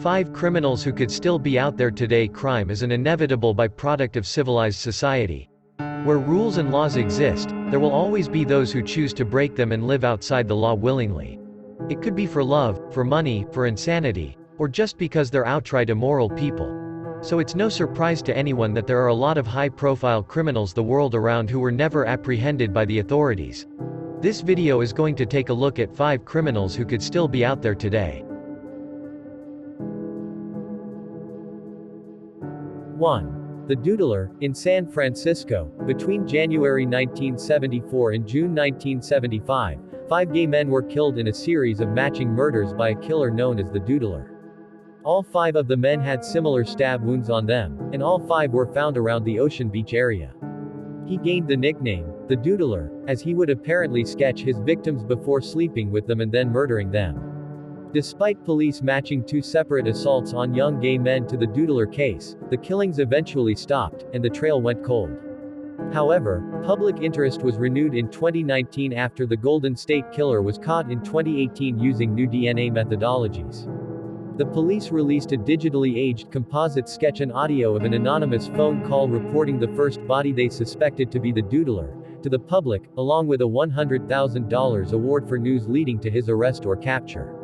5 criminals who could still be out there today. Crime is an inevitable byproduct of civilized society. Where rules and laws exist, there will always be those who choose to break them and live outside the law willingly. It could be for love, for money, for insanity, or just because they're outright immoral people. So it's no surprise to anyone that there are a lot of high-profile criminals the world around who were never apprehended by the authorities. This video is going to take a look at 5 criminals who could still be out there today. 1. The Doodler, in San Francisco. Between January 1974 and June 1975, 5 gay men were killed in a series of matching murders by a killer known as the Doodler. All 5 of the men had similar stab wounds on them, and all 5 were found around the Ocean Beach area. He gained the nickname, the Doodler, as he would apparently sketch his victims before sleeping with them and then murdering them. Despite police matching 2 separate assaults on young gay men to the Doodler case, the killings eventually stopped, and the trail went cold. However, public interest was renewed in 2019 after the Golden State Killer was caught in 2018 using new DNA methodologies. The police released a digitally aged composite sketch and audio of an anonymous phone call reporting the first body they suspected to be the Doodler to the public, along with a $100,000 award for news leading to his arrest or capture.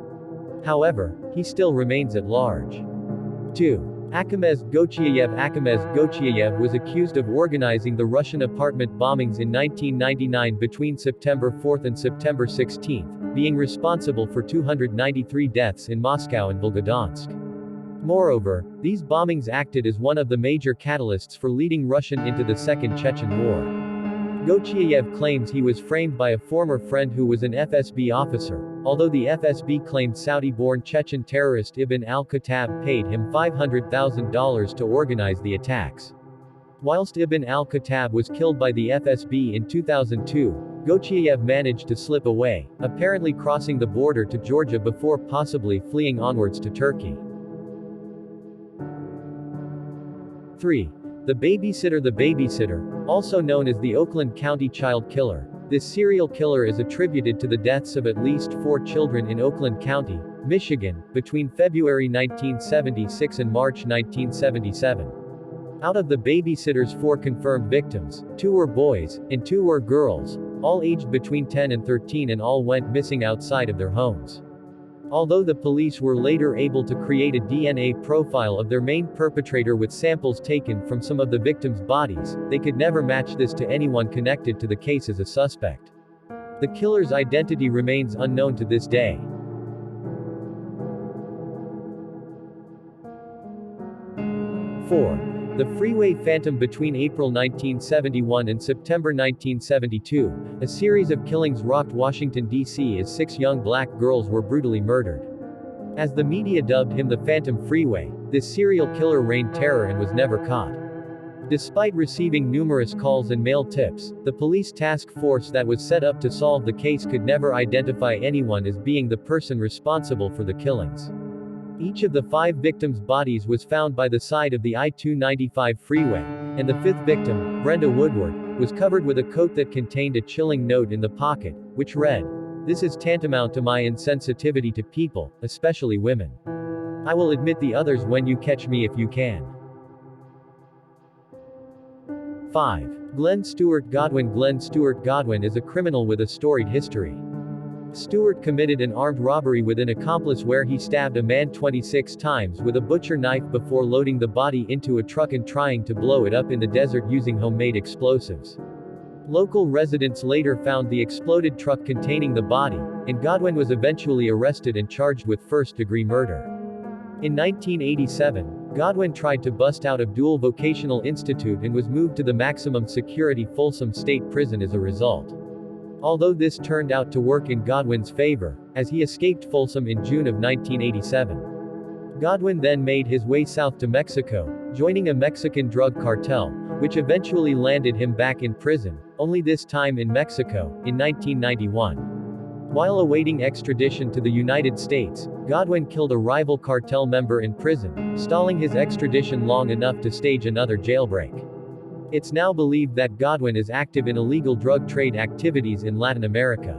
However, he still remains at large. 2. Akamez Gochiayev was accused of organizing the Russian apartment bombings in 1999 between September 4 and September 16, being responsible for 293 deaths in Moscow and Volgodonsk. Moreover, these bombings acted as one of the major catalysts for leading Russia into the Second Chechen War. Gochiayev claims he was framed by a former friend who was an FSB officer, although the FSB claimed Saudi-born Chechen terrorist Ibn al-Khattab paid him $500,000 to organize the attacks. Whilst Ibn al-Khattab was killed by the FSB in 2002, Gochiayev managed to slip away, apparently crossing the border to Georgia before possibly fleeing onwards to Turkey. 3. The Babysitter, also known as the Oakland County Child Killer. This serial killer is attributed to the deaths of at least 4 children in Oakland County, Michigan, between February 1976 and March 1977. Out of the babysitter's 4 confirmed victims, 2 were boys, and 2 were girls, all aged between 10 and 13, and all went missing outside of their homes. Although the police were later able to create a DNA profile of their main perpetrator with samples taken from some of the victims' bodies, they could never match this to anyone connected to the case as a suspect. The killer's identity remains unknown to this day. 4. The Freeway Phantom. Between April 1971 and September 1972, a series of killings rocked Washington, D.C. as 6 young black girls were brutally murdered. As the media dubbed him the Phantom Freeway, this serial killer reigned terror and was never caught. Despite receiving numerous calls and mail tips, the police task force that was set up to solve the case could never identify anyone as being the person responsible for the killings. Each of the 5 victims' bodies was found by the side of the I-295 freeway, and the 5th victim, Brenda Woodward, was covered with a coat that contained a chilling note in the pocket, which read, "This is tantamount to my insensitivity to people, especially women. I will admit the others when you catch me if you can." 5. Glenn Stewart Godwin. Glenn Stewart Godwin is a criminal with a storied history. Stewart committed an armed robbery with an accomplice where he stabbed a man 26 times with a butcher knife before loading the body into a truck and trying to blow it up in the desert using homemade explosives. Local residents later found the exploded truck containing the body, and Godwin was eventually arrested and charged with first-degree murder. In 1987, Godwin tried to bust out of Dual Vocational Institute and was moved to the maximum security Folsom State Prison as a result. Although this turned out to work in Godwin's favor, as he escaped Folsom in June of 1987. Godwin then made his way south to Mexico, joining a Mexican drug cartel, which eventually landed him back in prison, only this time in Mexico, in 1991. While awaiting extradition to the United States, Godwin killed a rival cartel member in prison, stalling his extradition long enough to stage another jailbreak. It's now believed that Godwin is active in illegal drug trade activities in Latin America.